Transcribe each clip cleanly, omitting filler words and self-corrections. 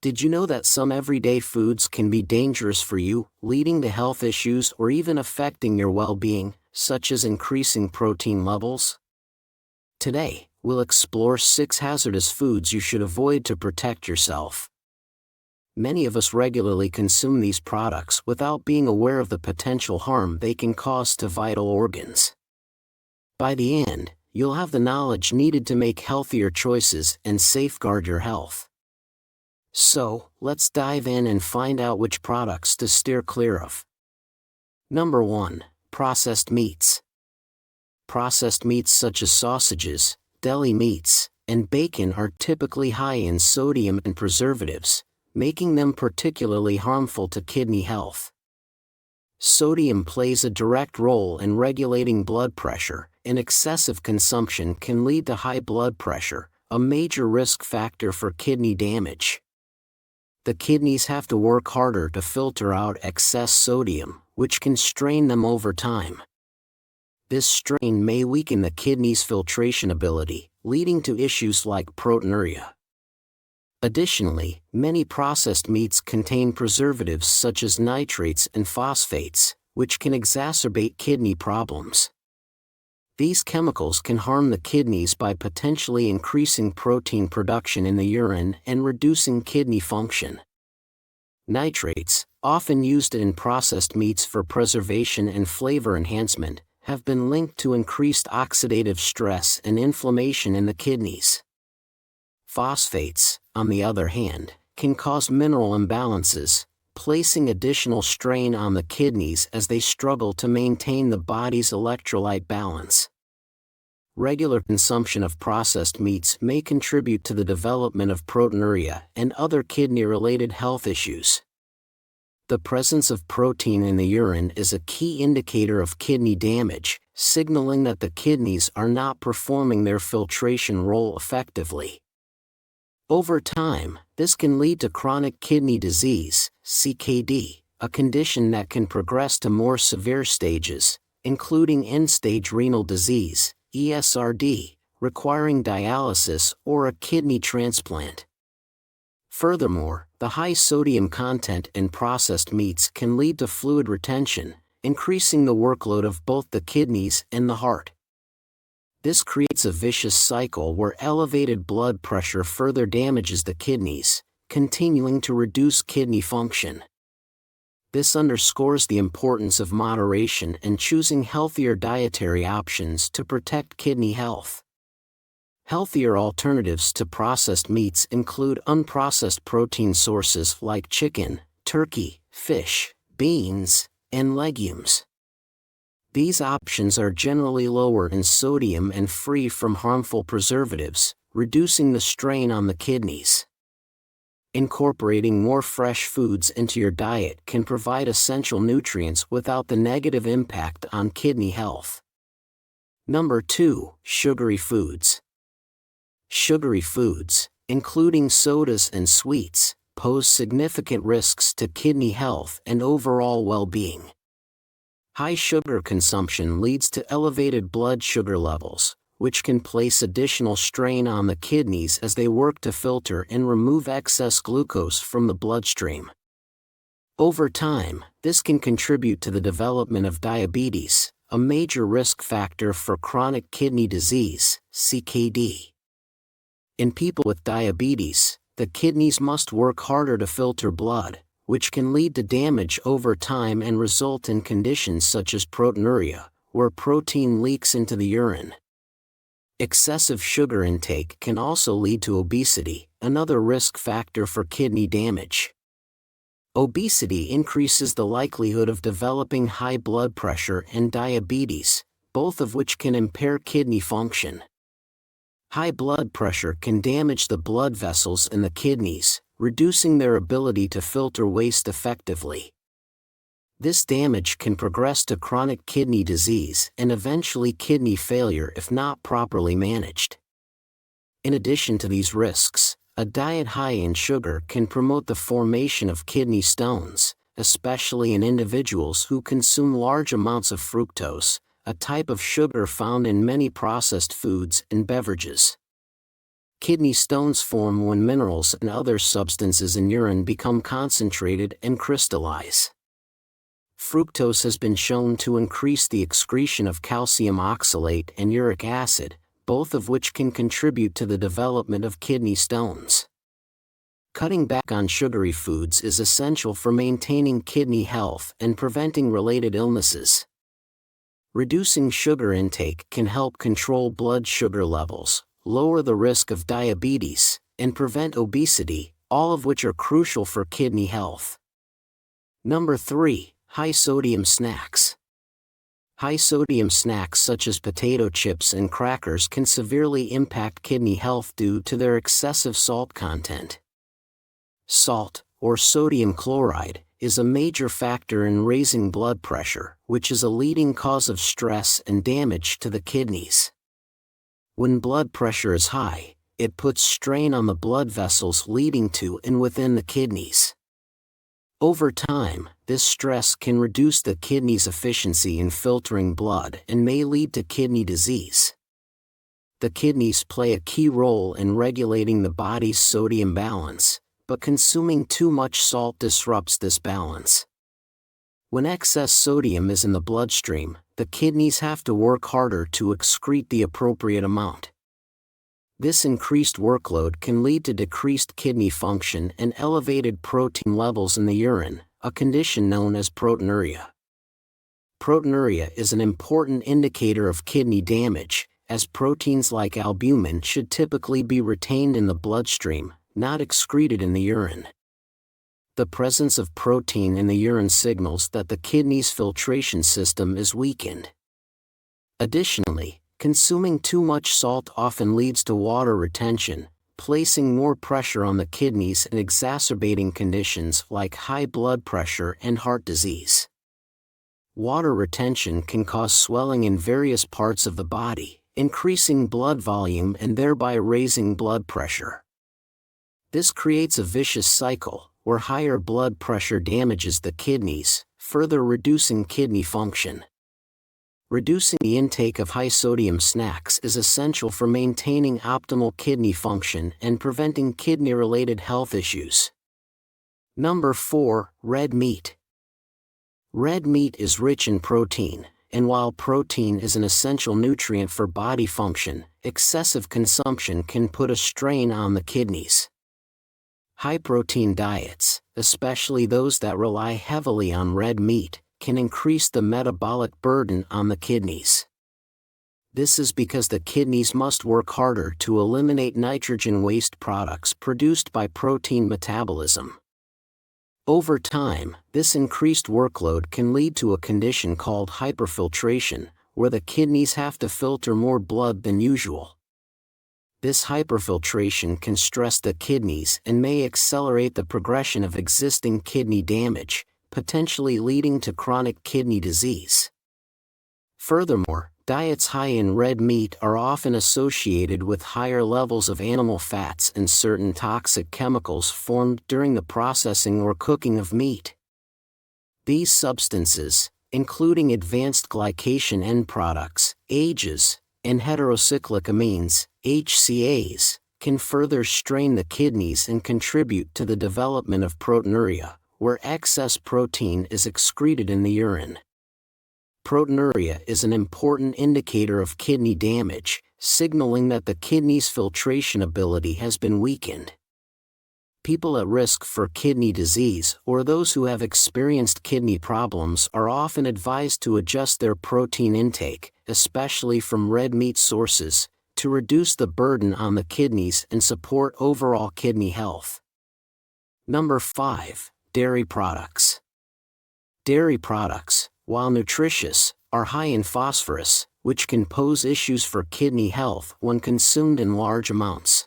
Did you know that some everyday foods can be dangerous for you, leading to health issues or even affecting your well-being, such as increasing protein levels? Today, we'll explore 6 hazardous foods you should avoid to protect yourself. Many of us regularly consume these products without being aware of the potential harm they can cause to vital organs. By the end, you'll have the knowledge needed to make healthier choices and safeguard your health. So, let's dive in and find out which products to steer clear of. Number 1. Processed meats. Processed meats such as sausages, deli meats, and bacon are typically high in sodium and preservatives, making them particularly harmful to kidney health. Sodium plays a direct role in regulating blood pressure, and excessive consumption can lead to high blood pressure, a major risk factor for kidney damage. The kidneys have to work harder to filter out excess sodium, which can strain them over time. This strain may weaken the kidney's filtration ability, leading to issues like proteinuria. Additionally, many processed meats contain preservatives such as nitrates and phosphates, which can exacerbate kidney problems. These chemicals can harm the kidneys by potentially increasing protein production in the urine and reducing kidney function. Nitrates, often used in processed meats for preservation and flavor enhancement, have been linked to increased oxidative stress and inflammation in the kidneys. Phosphates, on the other hand, can cause mineral imbalances, placing additional strain on the kidneys as they struggle to maintain the body's electrolyte balance. Regular consumption of processed meats may contribute to the development of proteinuria and other kidney-related health issues. The presence of protein in the urine is a key indicator of kidney damage, signaling that the kidneys are not performing their filtration role effectively. Over time, this can lead to chronic kidney disease, CKD, a condition that can progress to more severe stages, including end-stage renal disease, ESRD, requiring dialysis or a kidney transplant. Furthermore, the high sodium content in processed meats can lead to fluid retention, increasing the workload of both the kidneys and the heart. This creates a vicious cycle where elevated blood pressure further damages the kidneys, continuing to reduce kidney function. This underscores the importance of moderation and choosing healthier dietary options to protect kidney health. Healthier alternatives to processed meats include unprocessed protein sources like chicken, turkey, fish, beans, and legumes. These options are generally lower in sodium and free from harmful preservatives, reducing the strain on the kidneys. Incorporating more fresh foods into your diet can provide essential nutrients without the negative impact on kidney health. Number 2. Sugary foods. Sugary foods, including sodas and sweets, pose significant risks to kidney health and overall well-being. High sugar consumption leads to elevated blood sugar levels, which can place additional strain on the kidneys as they work to filter and remove excess glucose from the bloodstream. Over time, this can contribute to the development of diabetes, a major risk factor for chronic kidney disease, CKD. In people with diabetes, the kidneys must work harder to filter blood, which can lead to damage over time and result in conditions such as proteinuria, where protein leaks into the urine. Excessive sugar intake can also lead to obesity, another risk factor for kidney damage. Obesity increases the likelihood of developing high blood pressure and diabetes, both of which can impair kidney function. High blood pressure can damage the blood vessels in the kidneys, reducing their ability to filter waste effectively. This damage can progress to chronic kidney disease and eventually kidney failure if not properly managed. In addition to these risks, a diet high in sugar can promote the formation of kidney stones, especially in individuals who consume large amounts of fructose, a type of sugar found in many processed foods and beverages. Kidney stones form when minerals and other substances in urine become concentrated and crystallize. Fructose has been shown to increase the excretion of calcium oxalate and uric acid, both of which can contribute to the development of kidney stones. Cutting back on sugary foods is essential for maintaining kidney health and preventing related illnesses. Reducing sugar intake can help control blood sugar levels, lower the risk of diabetes, and prevent obesity, all of which are crucial for kidney health. Number 3. High-sodium snacks. High-sodium snacks such as potato chips and crackers can severely impact kidney health due to their excessive salt content. Salt, or sodium chloride, is a major factor in raising blood pressure, which is a leading cause of stress and damage to the kidneys. When blood pressure is high, it puts strain on the blood vessels leading to and within the kidneys. Over time, this stress can reduce the kidney's efficiency in filtering blood and may lead to kidney disease. The kidneys play a key role in regulating the body's sodium balance, but consuming too much salt disrupts this balance. When excess sodium is in the bloodstream, the kidneys have to work harder to excrete the appropriate amount. This increased workload can lead to decreased kidney function and elevated protein levels in the urine, a condition known as proteinuria. Proteinuria is an important indicator of kidney damage, as proteins like albumin should typically be retained in the bloodstream, not excreted in the urine. The presence of protein in the urine signals that the kidney's filtration system is weakened. Additionally, consuming too much salt often leads to water retention, placing more pressure on the kidneys and exacerbating conditions like high blood pressure and heart disease. Water retention can cause swelling in various parts of the body, increasing blood volume and thereby raising blood pressure. This creates a vicious cycle, where higher blood pressure damages the kidneys, further reducing kidney function. Reducing the intake of high-sodium snacks is essential for maintaining optimal kidney function and preventing kidney-related health issues. Number 4. Red meat. Red meat is rich in protein, and while protein is an essential nutrient for body function, excessive consumption can put a strain on the kidneys. High-protein diets, especially those that rely heavily on red meat, can increase the metabolic burden on the kidneys. This is because the kidneys must work harder to eliminate nitrogen waste products produced by protein metabolism. Over time, this increased workload can lead to a condition called hyperfiltration, where the kidneys have to filter more blood than usual. This hyperfiltration can stress the kidneys and may accelerate the progression of existing kidney damage, potentially leading to chronic kidney disease. Furthermore, diets high in red meat are often associated with higher levels of animal fats and certain toxic chemicals formed during the processing or cooking of meat. These substances, including advanced glycation end products, AGEs, and heterocyclic amines, HCAs, can further strain the kidneys and contribute to the development of proteinuria, where excess protein is excreted in the urine. Proteinuria is an important indicator of kidney damage, signaling that the kidney's filtration ability has been weakened. People at risk for kidney disease or those who have experienced kidney problems are often advised to adjust their protein intake, especially from red meat sources, to reduce the burden on the kidneys and support overall kidney health. Number 5. Dairy products. Dairy products, while nutritious, are high in phosphorus, which can pose issues for kidney health when consumed in large amounts.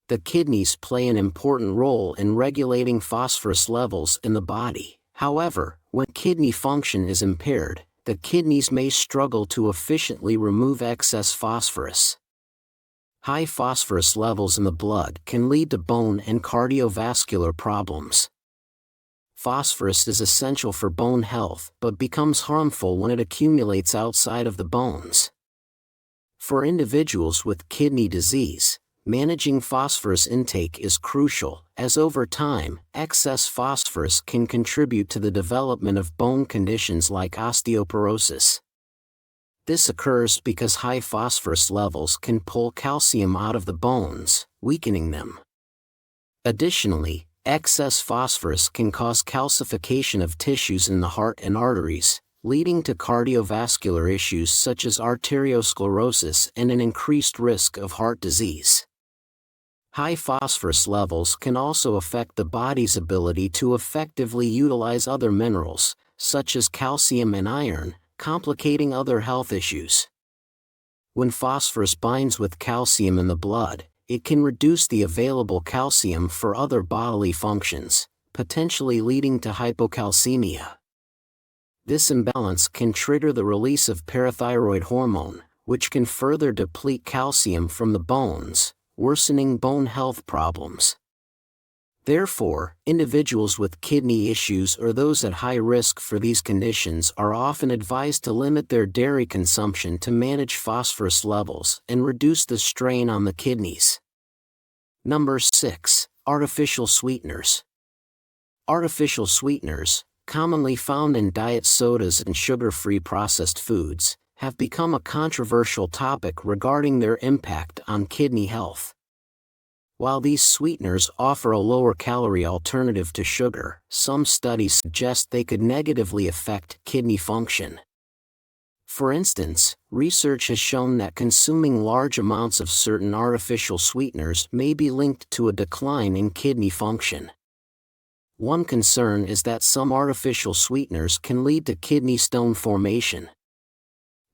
The kidneys play an important role in regulating phosphorus levels in the body. However, when kidney function is impaired, the kidneys may struggle to efficiently remove excess phosphorus. High phosphorus levels in the blood can lead to bone and cardiovascular problems. Phosphorus is essential for bone health but becomes harmful when it accumulates outside of the bones. For individuals with kidney disease, Managing phosphorus intake is crucial, as over time, excess phosphorus can contribute to the development of bone conditions like osteoporosis. This occurs because high phosphorus levels can pull calcium out of the bones, weakening them. Additionally, excess phosphorus can cause calcification of tissues in the heart and arteries, leading to cardiovascular issues such as arteriosclerosis and an increased risk of heart disease. High phosphorus levels can also affect the body's ability to effectively utilize other minerals, such as calcium and iron, complicating other health issues. When phosphorus binds with calcium in the blood, it can reduce the available calcium for other bodily functions, potentially leading to hypocalcemia. This imbalance can trigger the release of parathyroid hormone, which can further deplete calcium from the bones, worsening bone health problems. Therefore, individuals with kidney issues or those at high risk for these conditions are often advised to limit their dairy consumption to manage phosphorus levels and reduce the strain on the kidneys. Number 6. Artificial sweeteners. Artificial sweeteners, commonly found in diet sodas and sugar-free processed foods, have become a controversial topic regarding their impact on kidney health. While these sweeteners offer a lower-calorie alternative to sugar, some studies suggest they could negatively affect kidney function. For instance, research has shown that consuming large amounts of certain artificial sweeteners may be linked to a decline in kidney function. One concern is that some artificial sweeteners can lead to kidney stone formation.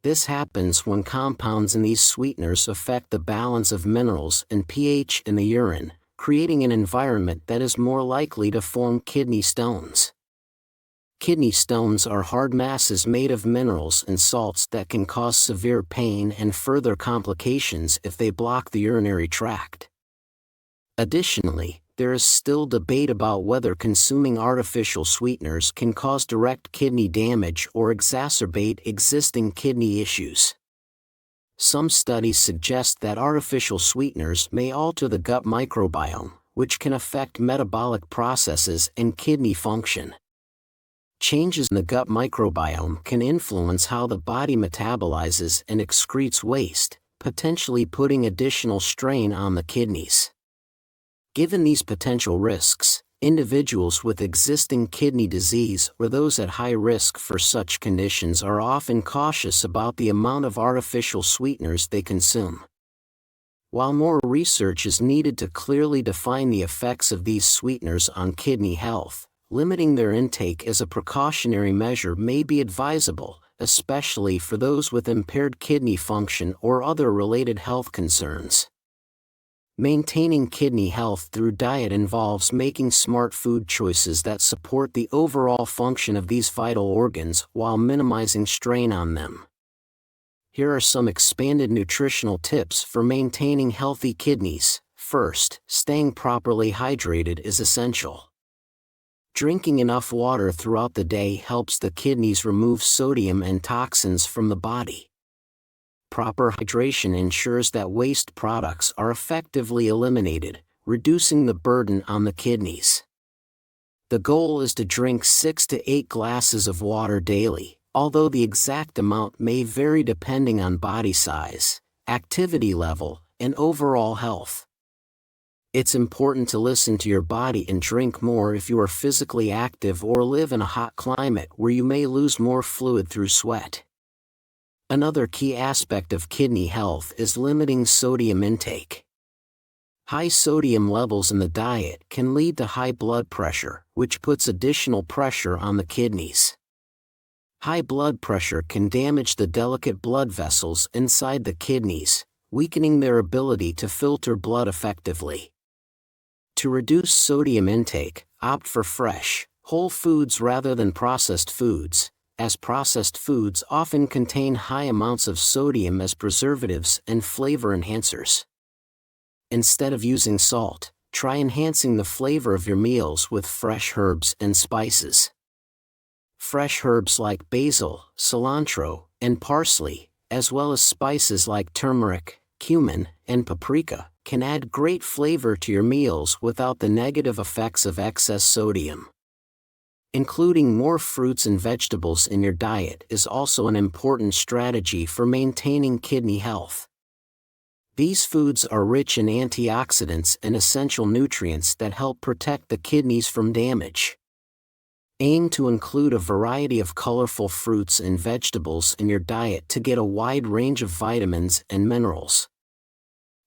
This happens when compounds in these sweeteners affect the balance of minerals and pH in the urine, creating an environment that is more likely to form kidney stones. Kidney stones are hard masses made of minerals and salts that can cause severe pain and further complications if they block the urinary tract. Additionally, there is still debate about whether consuming artificial sweeteners can cause direct kidney damage or exacerbate existing kidney issues. Some studies suggest that artificial sweeteners may alter the gut microbiome, which can affect metabolic processes and kidney function. Changes in the gut microbiome can influence how the body metabolizes and excretes waste, potentially putting additional strain on the kidneys. Given these potential risks, individuals with existing kidney disease or those at high risk for such conditions are often cautious about the amount of artificial sweeteners they consume. While more research is needed to clearly define the effects of these sweeteners on kidney health, limiting their intake as a precautionary measure may be advisable, especially for those with impaired kidney function or other related health concerns. Maintaining kidney health through diet involves making smart food choices that support the overall function of these vital organs while minimizing strain on them. Here are some expanded nutritional tips for maintaining healthy kidneys. First, staying properly hydrated is essential. Drinking enough water throughout the day helps the kidneys remove sodium and toxins from the body. Proper hydration ensures that waste products are effectively eliminated, reducing the burden on the kidneys. The goal is to drink 6 to 8 glasses of water daily, although the exact amount may vary depending on body size, activity level, and overall health. It's important to listen to your body and drink more if you are physically active or live in a hot climate where you may lose more fluid through sweat. Another key aspect of kidney health is limiting sodium intake. High sodium levels in the diet can lead to high blood pressure, which puts additional pressure on the kidneys. High blood pressure can damage the delicate blood vessels inside the kidneys, weakening their ability to filter blood effectively. To reduce sodium intake, opt for fresh, whole foods rather than processed foods, as processed foods often contain high amounts of sodium as preservatives and flavor enhancers. Instead of using salt, try enhancing the flavor of your meals with fresh herbs and spices. Fresh herbs like basil, cilantro, and parsley, as well as spices like turmeric, cumin, and paprika, can add great flavor to your meals without the negative effects of excess sodium. Including more fruits and vegetables in your diet is also an important strategy for maintaining kidney health. These foods are rich in antioxidants and essential nutrients that help protect the kidneys from damage. Aim to include a variety of colorful fruits and vegetables in your diet to get a wide range of vitamins and minerals.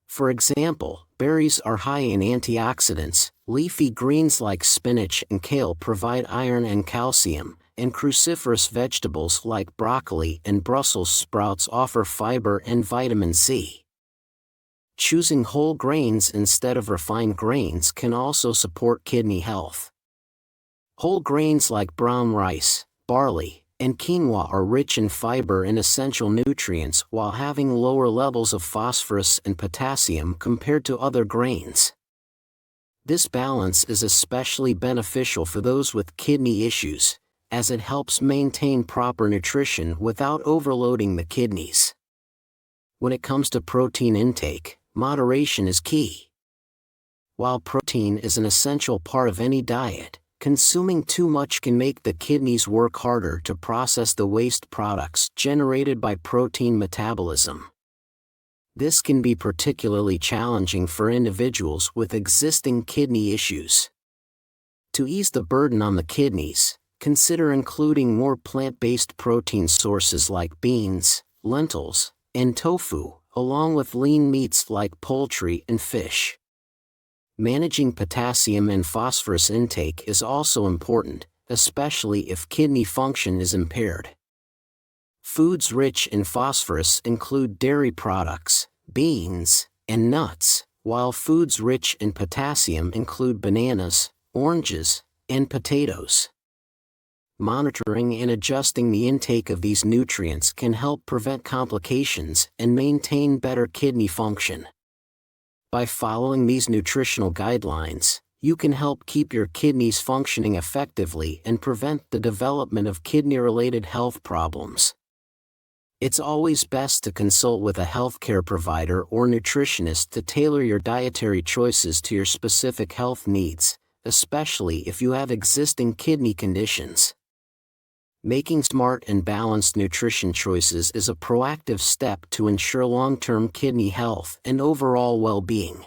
For example, berries are high in antioxidants, leafy greens like spinach and kale provide iron and calcium, and cruciferous vegetables like broccoli and Brussels sprouts offer fiber and vitamin C. Choosing whole grains instead of refined grains can also support kidney health. Whole grains like brown rice, barley, and quinoa are rich in fiber and essential nutrients while having lower levels of phosphorus and potassium compared to other grains. This balance is especially beneficial for those with kidney issues, as it helps maintain proper nutrition without overloading the kidneys. When it comes to protein intake, moderation is key. While protein is an essential part of any diet, consuming too much can make the kidneys work harder to process the waste products generated by protein metabolism. This can be particularly challenging for individuals with existing kidney issues. To ease the burden on the kidneys, consider including more plant-based protein sources like beans, lentils, and tofu, along with lean meats like poultry and fish. Managing potassium and phosphorus intake is also important, especially if kidney function is impaired. Foods rich in phosphorus include dairy products, beans, and nuts, while foods rich in potassium include bananas, oranges, and potatoes. Monitoring and adjusting the intake of these nutrients can help prevent complications and maintain better kidney function. By following these nutritional guidelines, you can help keep your kidneys functioning effectively and prevent the development of kidney-related health problems. It's always best to consult with a healthcare provider or nutritionist to tailor your dietary choices to your specific health needs, especially if you have existing kidney conditions. Making smart and balanced nutrition choices is a proactive step to ensure long-term kidney health and overall well-being.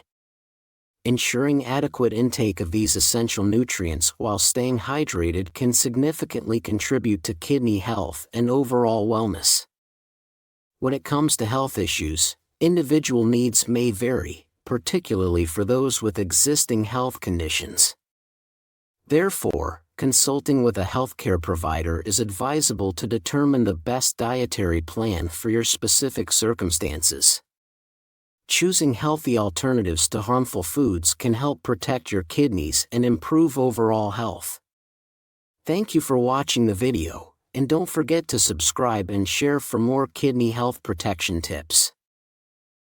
Ensuring adequate intake of these essential nutrients while staying hydrated can significantly contribute to kidney health and overall wellness. When it comes to health issues, individual needs may vary, particularly for those with existing health conditions. Therefore, consulting with a healthcare provider is advisable to determine the best dietary plan for your specific circumstances. Choosing healthy alternatives to harmful foods can help protect your kidneys and improve overall health. Thank you for watching the video, and don't forget to subscribe and share for more kidney health protection tips.